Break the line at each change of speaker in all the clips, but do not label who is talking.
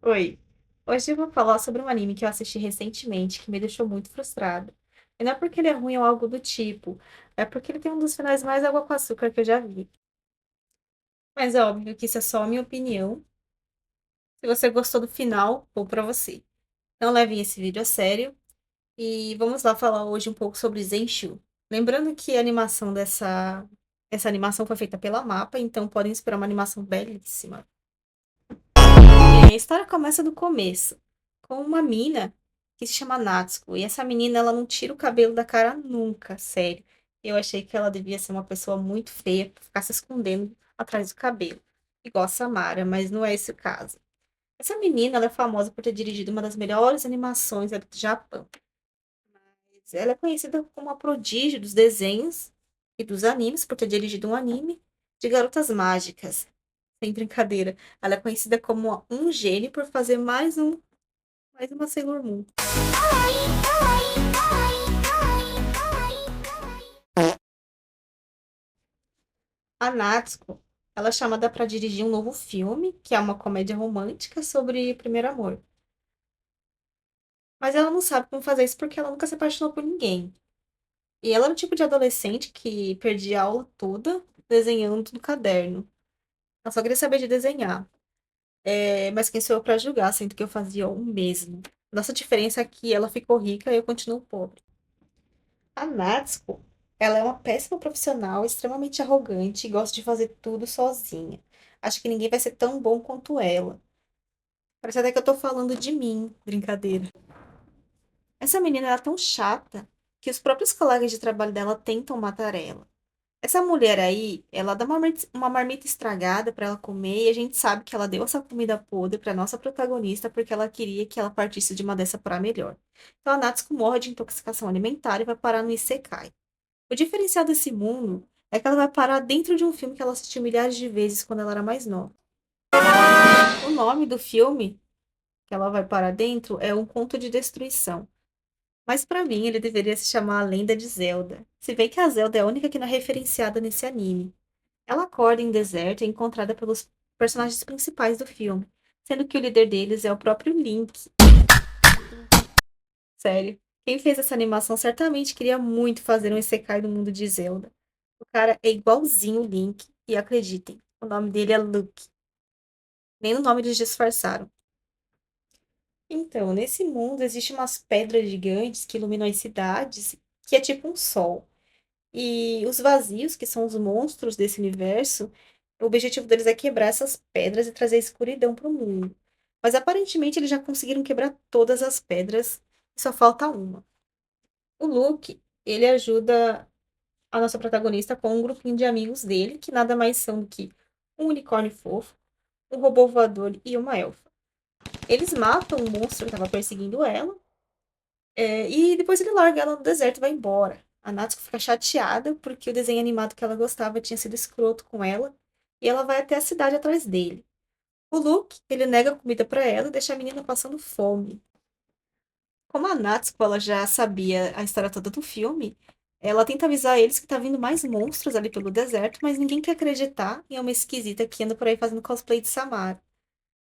Oi. Hoje eu vou falar sobre um anime que eu assisti recentemente que me deixou muito frustrada. E não é porque ele é ruim ou algo do tipo, é porque ele tem um dos finais mais água com açúcar que eu já vi. Mas é óbvio que isso é só a minha opinião. Se você gostou do final, vou pra você. Não levem esse vídeo a sério e vamos lá falar hoje um pouco sobre Zenshu. Lembrando que a animação essa animação foi feita pela Mapa, então podem esperar uma animação belíssima. Bem, a história começa do começo, com uma mina que se chama Natsuko. E essa menina, ela não tira o cabelo da cara nunca, sério. Eu achei que ela devia ser uma pessoa muito feia pra ficar se escondendo atrás do cabelo, igual a Samara, mas não é esse o caso. Essa menina, ela é famosa por ter dirigido uma das melhores animações do Japão. Ela é conhecida como a prodígio dos desenhos e dos animes, por ter dirigido um anime de garotas mágicas. Sem brincadeira. Ela é conhecida como um gênio por fazer mais uma Sailor Moon. A Natsuko, ela é chamada para dirigir um novo filme, que é uma comédia romântica sobre o primeiro amor. Mas ela não sabe como fazer isso porque ela nunca se apaixonou por ninguém. E ela era o tipo de adolescente que perdia a aula toda desenhando no caderno. Ela só queria saber de desenhar. Mas quem sou eu para julgar, sendo que eu fazia o mesmo. Nossa diferença é que ela ficou rica e eu continuo pobre. A Natsuko, ela é uma péssima profissional, extremamente arrogante e gosta de fazer tudo sozinha. Acho que ninguém vai ser tão bom quanto ela. Parece até que eu tô falando de mim, brincadeira. Essa menina é tão chata que os próprios colegas de trabalho dela tentam matar ela. Essa mulher aí, ela dá uma marmita estragada pra ela comer e a gente sabe que ela deu essa comida podre pra nossa protagonista porque ela queria que ela partisse de uma dessa pra melhor. Então a Natsuko morre de intoxicação alimentar e vai parar no Isekai. O diferencial desse mundo é que ela vai parar dentro de um filme que ela assistiu milhares de vezes quando ela era mais nova. O nome do filme que ela vai parar dentro é Um Conto de Destruição. Mas pra mim ele deveria se chamar A Lenda de Zelda. Se bem que a Zelda é a única que não é referenciada nesse anime. Ela acorda em deserto e é encontrada pelos personagens principais do filme, sendo que o líder deles é o próprio Link. Sério. Quem fez essa animação certamente queria muito fazer um Isekai no mundo de Zelda. O cara é igualzinho o Link, e acreditem, o nome dele é Luke. Nem no nome eles disfarçaram. Então, nesse mundo existem umas pedras gigantes que iluminam as cidades, que é tipo um sol. E os vazios, que são os monstros desse universo, o objetivo deles é quebrar essas pedras e trazer escuridão para o mundo. Mas aparentemente eles já conseguiram quebrar todas as pedras, e só falta uma. O Luke, ele ajuda a nossa protagonista com um grupinho de amigos dele, que nada mais são do que um unicórnio fofo, um robô voador e uma elfa. Eles matam o monstro que estava perseguindo ela, e depois ele larga ela no deserto e vai embora. A Natsuko fica chateada porque o desenho animado que ela gostava tinha sido escroto com ela, e ela vai até a cidade atrás dele. O Luke, ele nega a comida para ela e deixa a menina passando fome. Como a Natsuko ela já sabia a história toda do filme, ela tenta avisar eles que tá vindo mais monstros ali pelo deserto, mas ninguém quer acreditar em uma esquisita que anda por aí fazendo cosplay de Samara.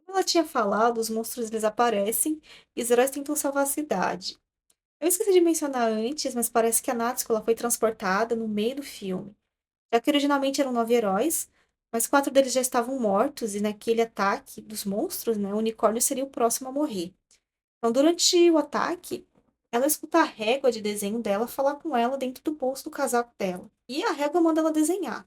Como ela tinha falado, os monstros eles aparecem e os heróis tentam salvar a cidade. Eu esqueci de mencionar antes, mas parece que a Natsuko ela foi transportada no meio do filme. Já que originalmente eram 9 heróis, mas 4 deles já estavam mortos e naquele ataque dos monstros, né, o unicórnio seria o próximo a morrer. Então, durante o ataque, ela escuta a régua de desenho dela falar com ela dentro do bolso do casaco dela. E a régua manda ela desenhar.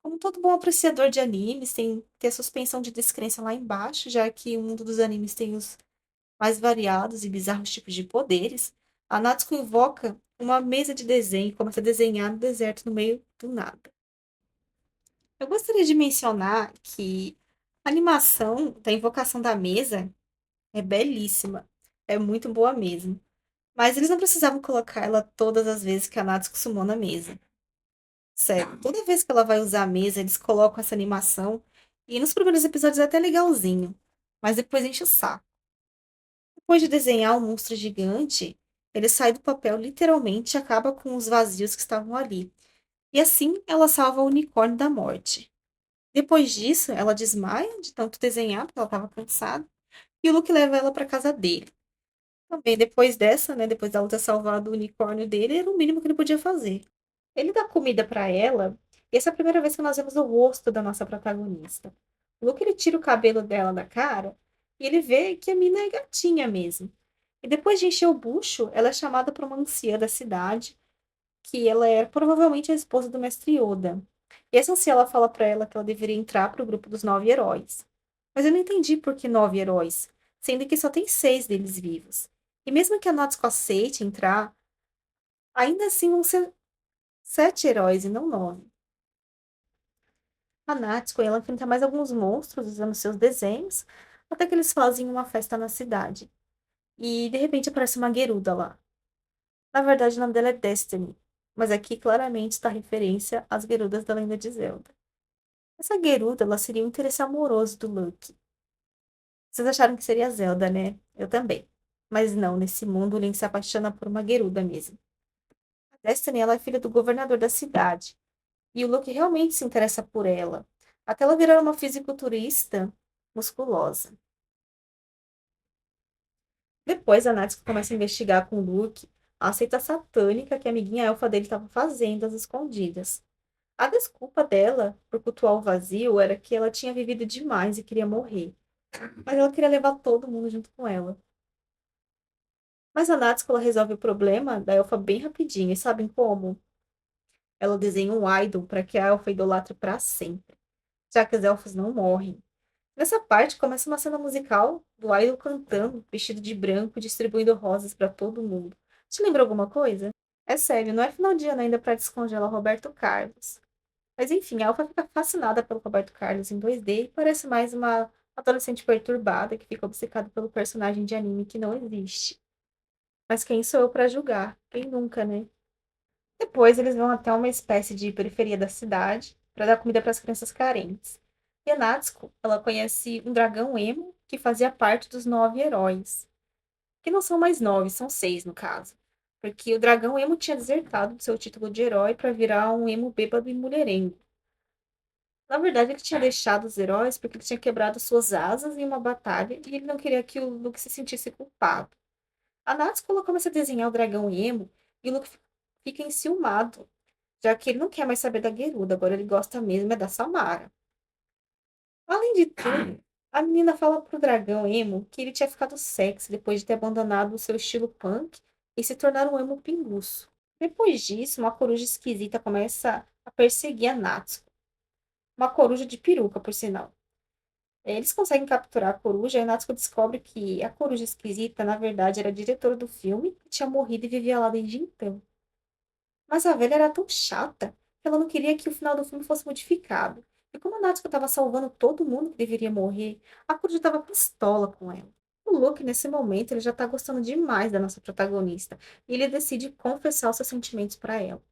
Como todo bom apreciador de animes, tem que ter a suspensão de descrença lá embaixo, já que o mundo dos animes tem os mais variados e bizarros tipos de poderes. A Natsuko invoca uma mesa de desenho e começa a desenhar no deserto no meio do nada. Eu gostaria de mencionar que a animação da invocação da mesa é belíssima. É muito boa mesmo. Mas eles não precisavam colocar ela todas as vezes que a Natsuko sumou na mesa. Sério, toda vez que ela vai usar a mesa, eles colocam essa animação. E nos primeiros episódios é até legalzinho. Mas depois enche o saco. Depois de desenhar um monstro gigante, ele sai do papel literalmente e acaba com os vazios que estavam ali. E assim ela salva o unicórnio da morte. Depois disso, ela desmaia de tanto desenhar, porque ela estava cansada. e o Luke leva ela pra casa dele. Também depois dessa, né, depois dela ter salvado o unicórnio dele, era o mínimo que ele podia fazer. Ele dá comida pra ela, e essa é a primeira vez que nós vemos o rosto da nossa protagonista. O Luke, ele tira o cabelo dela da cara, e ele vê que a mina é gatinha mesmo. E depois de encher o bucho, ela é chamada por uma anciã da cidade, que ela é provavelmente a esposa do mestre Yoda. E essa anciã, ela fala pra ela que ela deveria entrar pro grupo dos 9 heróis. Mas eu não entendi por que 9 heróis, sendo que só tem 6 deles vivos. E mesmo que a Natsuko aceite entrar, ainda assim vão ser 7 heróis e não 9. A Natsuko, ela enfrenta mais alguns monstros usando seus desenhos, até que eles fazem uma festa na cidade. E de repente aparece uma Geruda lá. Na verdade, o nome dela é Destiny, mas aqui claramente está referência às Gerudas da Lenda de Zelda. Essa Geruda, ela seria o interesse amoroso do Luke. Vocês acharam que seria a Zelda, né? Eu também. Mas não, nesse mundo o Link se apaixona por uma Geruda mesmo. A Destiny, ela é filha do governador da cidade. E o Luke realmente se interessa por ela. Até ela virar uma fisiculturista musculosa. Depois a Natsuko começa a investigar com o Luke a seita satânica que a amiguinha elfa dele estava fazendo às escondidas. A desculpa dela por cultuar o vazio era que ela tinha vivido demais e queria morrer. Mas ela queria levar todo mundo junto com ela. Mas a Natsuko, ela resolve o problema da elfa bem rapidinho. E sabem como? Ela desenha um idol para que a elfa idolatre para sempre, já que os elfos não morrem. Nessa parte começa uma cena musical do idol cantando, vestido de branco, distribuindo rosas para todo mundo. Te lembra alguma coisa? É sério, não é final de ano ainda para descongelar o Roberto Carlos. Mas enfim, a Alfa fica fascinada pelo Roberto Carlos em 2D e parece mais uma adolescente perturbada que fica obcecada pelo personagem de anime que não existe. Mas quem sou eu para julgar? Quem nunca, né? Depois eles vão até uma espécie de periferia da cidade para dar comida para as crianças carentes. E a Natsuko, ela conhece um dragão emo que fazia parte dos 9 heróis. Que não são mais 9, são 6 no caso. Porque o dragão emo tinha desertado do seu título de herói para virar um emo bêbado e mulherengo. Na verdade, ele tinha deixado os heróis porque ele tinha quebrado suas asas em uma batalha e ele não queria que o Luke se sentisse culpado. A Natsuko começa a desenhar o dragão emo e o Luke fica enciumado, já que ele não quer mais saber da Geruda, agora ele gosta mesmo é da Samara. Além de tudo, a menina fala pro dragão emo que ele tinha ficado sexy depois de ter abandonado o seu estilo punk e se tornar um emo pinguço. Depois disso, uma coruja esquisita começa a perseguir a Natsuko. Uma coruja de peruca, por sinal. Eles conseguem capturar a coruja e a Natsuko descobre que a coruja esquisita, na verdade, era a diretora do filme que tinha morrido e vivia lá desde então. Mas a velha era tão chata que ela não queria que o final do filme fosse modificado. E como a Natsuko estava salvando todo mundo que deveria morrer, a coruja estava pistola com ela. O Luke, nesse momento, ele já está gostando demais da nossa protagonista e ele decide confessar os seus sentimentos para ela.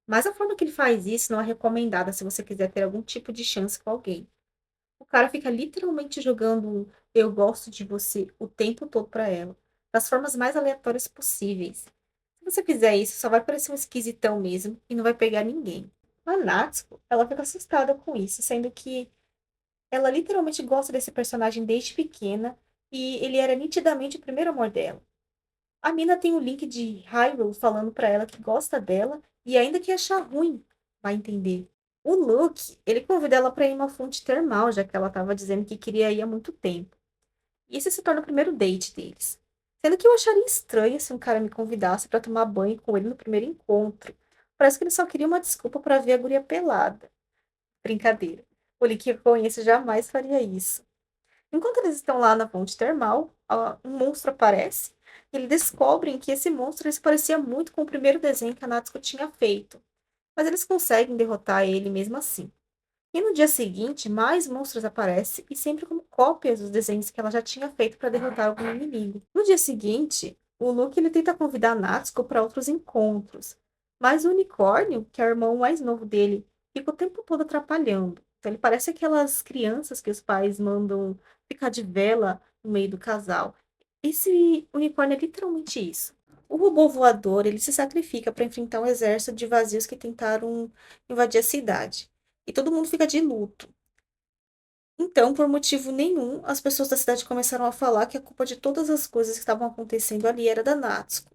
Mas a forma que ele faz isso não é recomendada se você quiser ter algum tipo de chance com alguém. O cara fica literalmente jogando um eu gosto de você o tempo todo pra ela, das formas mais aleatórias possíveis. Se você fizer isso, só vai parecer um esquisitão mesmo e não vai pegar ninguém. A Natsuko, ela fica assustada com isso, sendo que ela literalmente gosta desse personagem desde pequena e ele era nitidamente o primeiro amor dela. A mina tem o link de Hyrule falando pra ela que gosta dela e ainda que achar ruim, vai entender. O Luke, ele convida ela para ir em uma fonte termal, já que ela estava dizendo que queria ir há muito tempo. E esse se torna o primeiro date deles. Sendo que eu acharia estranho se um cara me convidasse para tomar banho com ele no primeiro encontro. Parece que ele só queria uma desculpa para ver a guria pelada. Brincadeira. O Luke que eu conheço jamais faria isso. Enquanto eles estão lá na fonte termal, um monstro aparece. E eles descobrem que esse monstro se parecia muito com o primeiro desenho que a Natsuko tinha feito. Mas eles conseguem derrotar ele mesmo assim. E no dia seguinte, mais monstros aparecem e sempre como cópias dos desenhos que ela já tinha feito para derrotar algum inimigo. No dia seguinte, o Luke ele tenta convidar a Natsuko para outros encontros, mas o unicórnio, que é o irmão mais novo dele, fica o tempo todo atrapalhando. Então ele parece aquelas crianças que os pais mandam ficar de vela no meio do casal. Esse unicórnio é literalmente isso. O robô voador, ele se sacrifica para enfrentar um exército de vazios que tentaram invadir a cidade. E todo mundo fica de luto. Então, por motivo nenhum, as pessoas da cidade começaram a falar que a culpa de todas as coisas que estavam acontecendo ali era da Natsuko.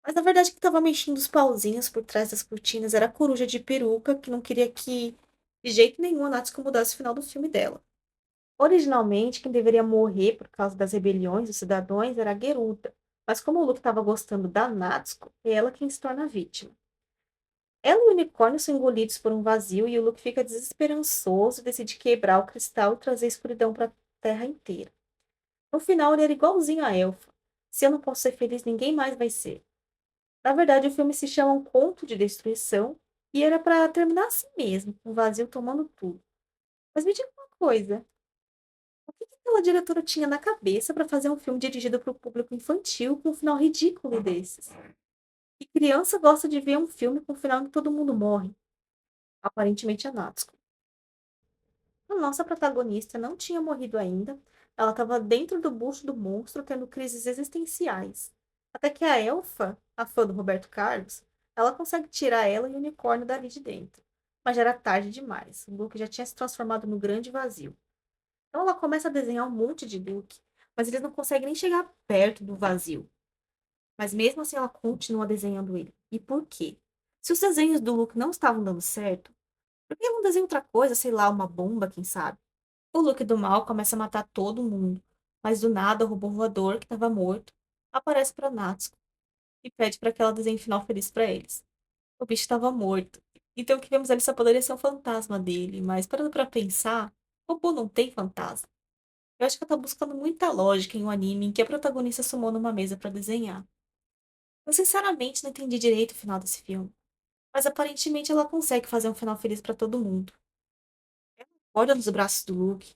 Mas na verdade quem estava mexendo os pauzinhos por trás das cortinas era a coruja de peruca, que não queria que, de jeito nenhum, a Natsuko mudasse o final do filme dela. Originalmente, quem deveria morrer por causa das rebeliões dos cidadãos era a Geruda, mas como o Luke estava gostando da Natsuko, é ela quem se torna a vítima. Ela e o unicórnio são engolidos por um vazio e o Luke fica desesperançoso e decide quebrar o cristal e trazer escuridão para a Terra inteira. No final, ele era igualzinho a Elfa. Se eu não posso ser feliz, ninguém mais vai ser. Na verdade, o filme se chama Um Conto de Destruição e era para terminar assim mesmo, com o vazio tomando tudo. Mas me diga uma coisa, o que aquela diretora tinha na cabeça para fazer um filme dirigido para o público infantil com um final ridículo desses? Que criança gosta de ver um filme com um final em que todo mundo morre? Aparentemente a Natsuko. A nossa protagonista não tinha morrido ainda. Ela estava dentro do bucho do monstro, tendo crises existenciais. Até que a Elfa, a fã do Roberto Carlos, ela consegue tirar ela e o unicórnio dali de dentro. Mas já era tarde demais. O Luke já tinha se transformado no grande vazio. Então ela começa a desenhar um monte de Luke, mas eles não conseguem nem chegar perto do vazio. Mas mesmo assim ela continua desenhando ele. E por quê? Se os desenhos do Luke não estavam dando certo, por que ela não desenha outra coisa, sei lá, uma bomba, quem sabe? O Luke do mal começa a matar todo mundo, mas do nada o robô voador, que estava morto, aparece para Natsuko e pede para que ela desenhe um final feliz para eles. O bicho estava morto, então o que vemos ali só poderia ser um fantasma dele, mas parando para pensar, o robô não tem fantasma. Eu acho que ela tá buscando muita lógica em um anime em que a protagonista sumou numa mesa para desenhar. Eu sinceramente não entendi direito o final desse filme, mas aparentemente ela consegue fazer um final feliz para todo mundo. Olha nos braços do Luke.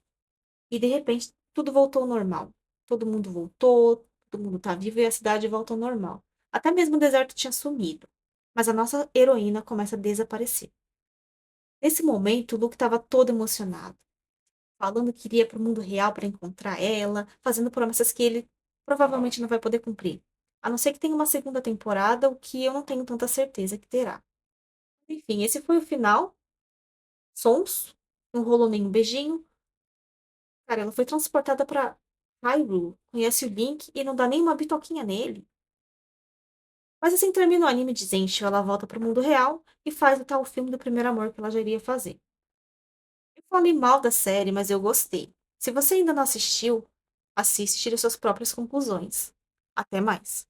E de repente tudo voltou ao normal. Todo mundo voltou, todo mundo tá vivo e a cidade volta ao normal. Até mesmo o deserto tinha sumido. Mas a nossa heroína começa a desaparecer. Nesse momento, o Luke estava todo emocionado, falando que iria para o mundo real para encontrar ela, fazendo promessas que ele provavelmente não vai poder cumprir. A não ser que tenha uma segunda temporada, o que eu não tenho tanta certeza que terá. Enfim, esse foi o final. Sons, não rolou nenhum beijinho. Cara, ela foi transportada pra Hyrule, conhece o Link e não dá nem uma bitoquinha nele. Mas assim termina o anime de Zenshou, ela volta pro mundo real e faz o tal filme do primeiro amor que ela já iria fazer. Eu falei mal da série, mas eu gostei. Se você ainda não assistiu, assiste e tire suas próprias conclusões. Até mais.